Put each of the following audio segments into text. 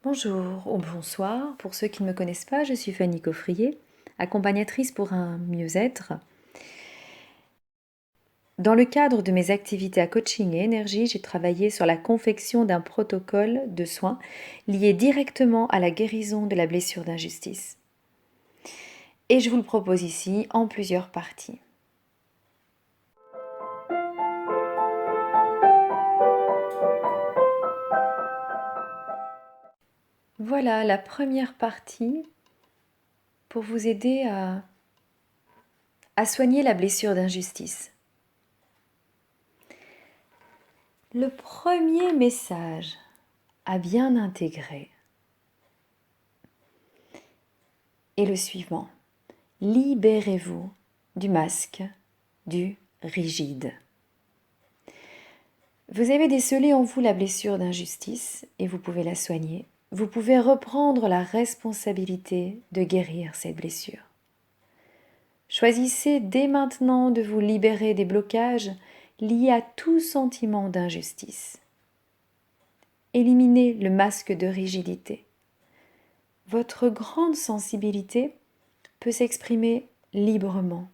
Bonjour ou bonsoir, pour ceux qui ne me connaissent pas, je suis Fanny Coffrier, accompagnatrice pour un mieux-être. Dans le cadre de mes activités à coaching et énergie, j'ai travaillé sur la confection d'un protocole de soins lié directement à la guérison de la blessure d'injustice. Et je vous le propose ici en plusieurs parties. Voilà la première partie pour vous aider à soigner la blessure d'injustice. Le premier message à bien intégrer est le suivant. Libérez-vous du masque, du rigide. Vous avez décelé en vous la blessure d'injustice et vous pouvez la soigner. Vous pouvez reprendre la responsabilité de guérir cette blessure. Choisissez dès maintenant de vous libérer des blocages liés à tout sentiment d'injustice. Éliminez le masque de rigidité. Votre grande sensibilité peut s'exprimer librement.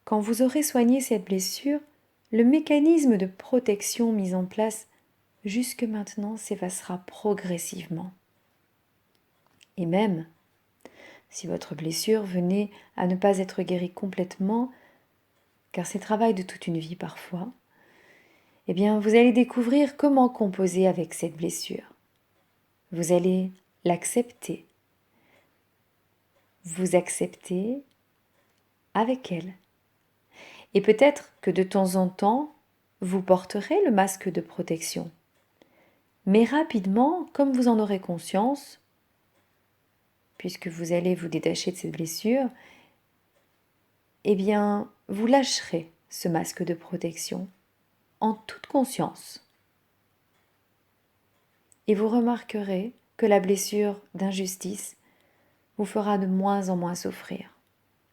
Quand vous aurez soigné cette blessure, le mécanisme de protection mis en place jusque maintenant s'effacera progressivement. Et même, si votre blessure venait à ne pas être guérie complètement, car c'est travail de toute une vie parfois, eh bien vous allez découvrir comment composer avec cette blessure. Vous allez l'accepter. Vous acceptez avec elle. Et peut-être que de temps en temps, vous porterez le masque de protection. Mais rapidement, comme vous en aurez conscience, puisque vous allez vous détacher de cette blessure, eh bien, vous lâcherez ce masque de protection en toute conscience. Et vous remarquerez que la blessure d'injustice vous fera de moins en moins souffrir.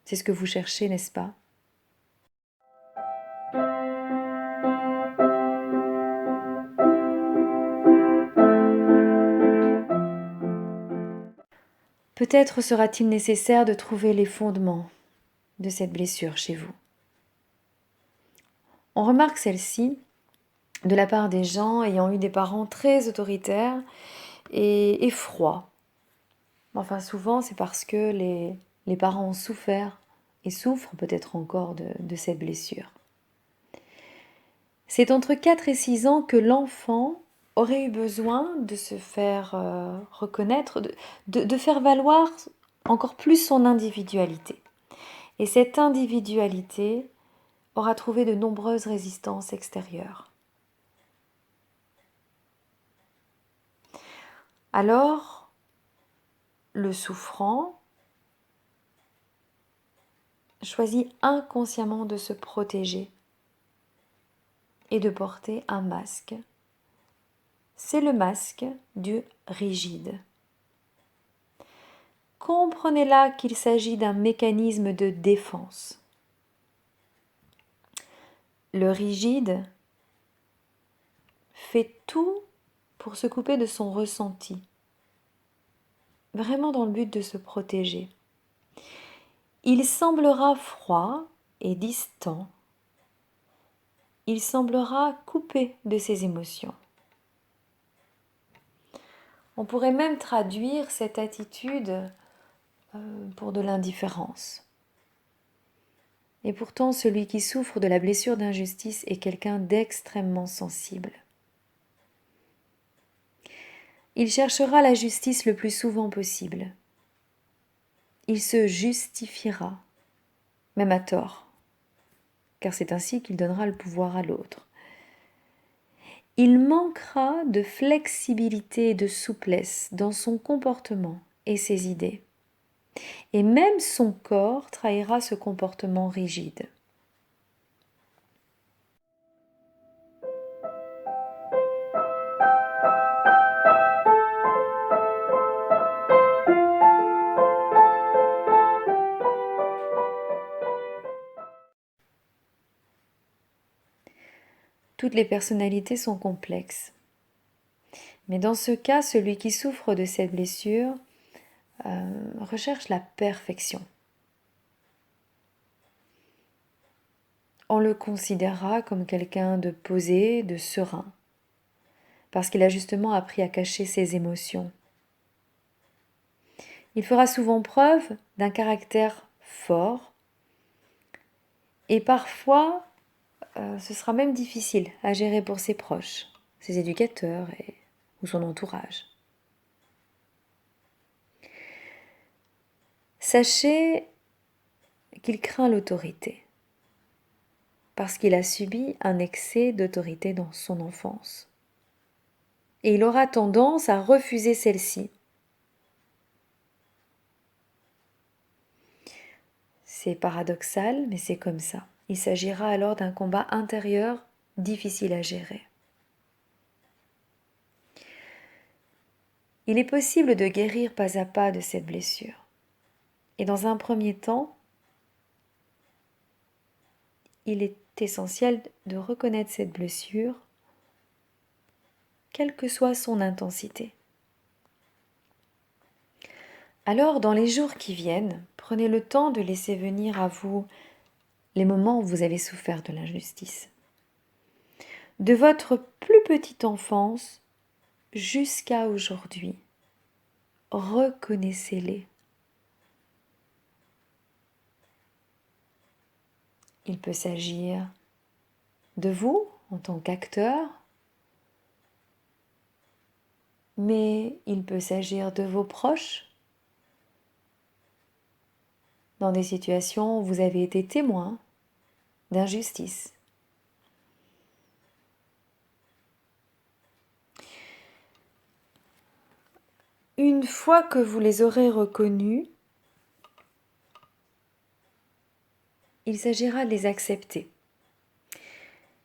C'est ce que vous cherchez, n'est-ce pas ? Peut-être sera-t-il nécessaire de trouver les fondements de cette blessure chez vous. On remarque celle-ci de la part des gens ayant eu des parents très autoritaires et froids. Enfin, souvent, c'est parce que les parents ont souffert et souffrent peut-être encore de cette blessure. C'est entre 4 et 6 ans que l'enfant aurait eu besoin de se faire reconnaître, de faire valoir encore plus son individualité. Et cette individualité aura trouvé de nombreuses résistances extérieures. Alors, le souffrant choisit inconsciemment de se protéger et de porter un masque. C'est le masque du rigide. Comprenez là qu'il s'agit d'un mécanisme de défense. Le rigide fait tout pour se couper de son ressenti, vraiment dans le but de se protéger. Il semblera froid et distant. Il semblera coupé de ses émotions. On pourrait même traduire cette attitude pour de l'indifférence. Et pourtant, celui qui souffre de la blessure d'injustice est quelqu'un d'extrêmement sensible. Il cherchera la justice le plus souvent possible. Il se justifiera, même à tort, car c'est ainsi qu'il donnera le pouvoir à l'autre. Il manquera de flexibilité et de souplesse dans son comportement et ses idées. Et même son corps trahira ce comportement rigide. Toutes les personnalités sont complexes. Mais dans ce cas, celui qui souffre de cette blessure recherche la perfection. On le considérera comme quelqu'un de posé, de serein, parce qu'il a justement appris à cacher ses émotions. Il fera souvent preuve d'un caractère fort et parfois ce sera même difficile à gérer pour ses proches, ses éducateurs ou son entourage. Sachez qu'il craint l'autorité parce qu'il a subi un excès d'autorité dans son enfance. Et il aura tendance à refuser celle-ci. C'est paradoxal, mais c'est comme ça. Il s'agira alors d'un combat intérieur difficile à gérer. Il est possible de guérir pas à pas de cette blessure. Et dans un premier temps, il est essentiel de reconnaître cette blessure, quelle que soit son intensité. Alors, dans les jours qui viennent, prenez le temps de laisser venir à vous les moments où vous avez souffert de l'injustice. De votre plus petite enfance jusqu'à aujourd'hui, reconnaissez-les. Il peut s'agir de vous en tant qu'acteur, mais il peut s'agir de vos proches, dans des situations où vous avez été témoin d'injustice. Une fois que vous les aurez reconnus, il s'agira de les accepter,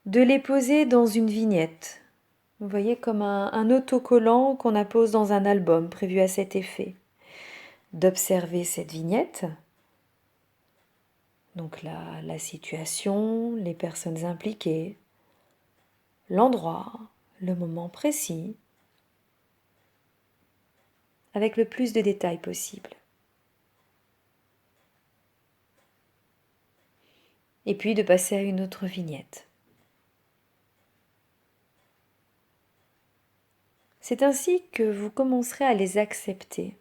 de les poser dans une vignette. Vous voyez, comme un autocollant qu'on appose dans un album prévu à cet effet. D'observer cette vignette, donc la situation, les personnes impliquées, l'endroit, le moment précis, avec le plus de détails possible. Et puis de passer à une autre vignette. C'est ainsi que vous commencerez à les accepter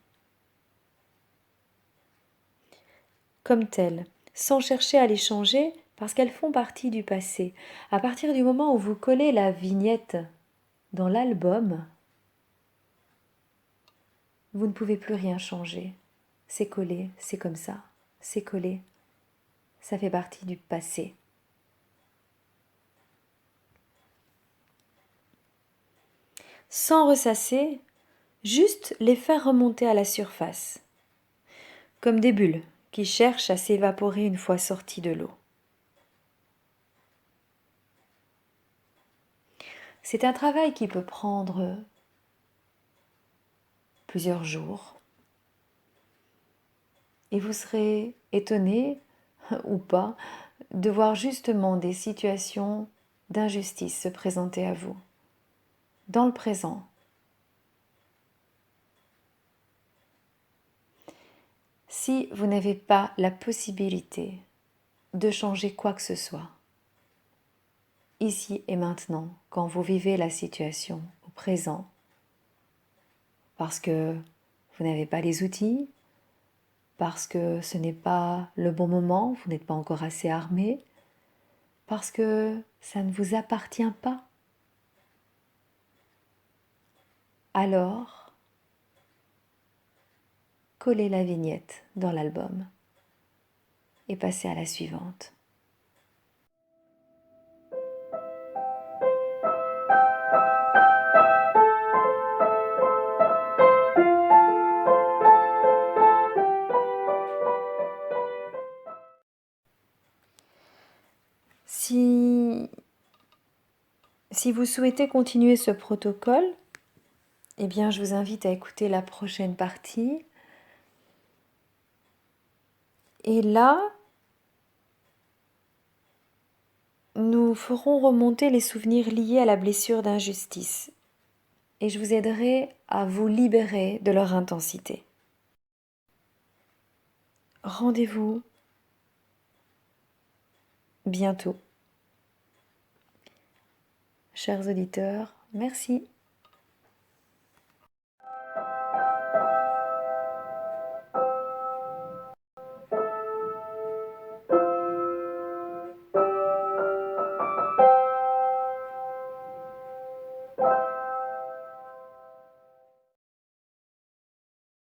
comme telles, sans chercher à les changer parce qu'elles font partie du passé. À partir du moment où vous collez la vignette dans l'album, vous ne pouvez plus rien changer. C'est collé, c'est comme ça, c'est collé. Ça fait partie du passé. Sans ressasser, juste les faire remonter à la surface, comme des bulles qui cherchent à s'évaporer une fois sorties de l'eau. C'est un travail qui peut prendre plusieurs jours et vous serez étonné ou pas de voir justement des situations d'injustice se présenter à vous dans le présent. Si vous n'avez pas la possibilité de changer quoi que ce soit, ici et maintenant, quand vous vivez la situation au présent, parce que vous n'avez pas les outils, parce que ce n'est pas le bon moment, vous n'êtes pas encore assez armé, parce que ça ne vous appartient pas, alors collez la vignette dans l'album et passez à la suivante. Si vous souhaitez continuer ce protocole, eh bien, je vous invite à écouter la prochaine partie. Et là, nous ferons remonter les souvenirs liés à la blessure d'injustice. et je vous aiderai à vous libérer de leur intensité. Rendez-vous bientôt. Chers auditeurs, merci.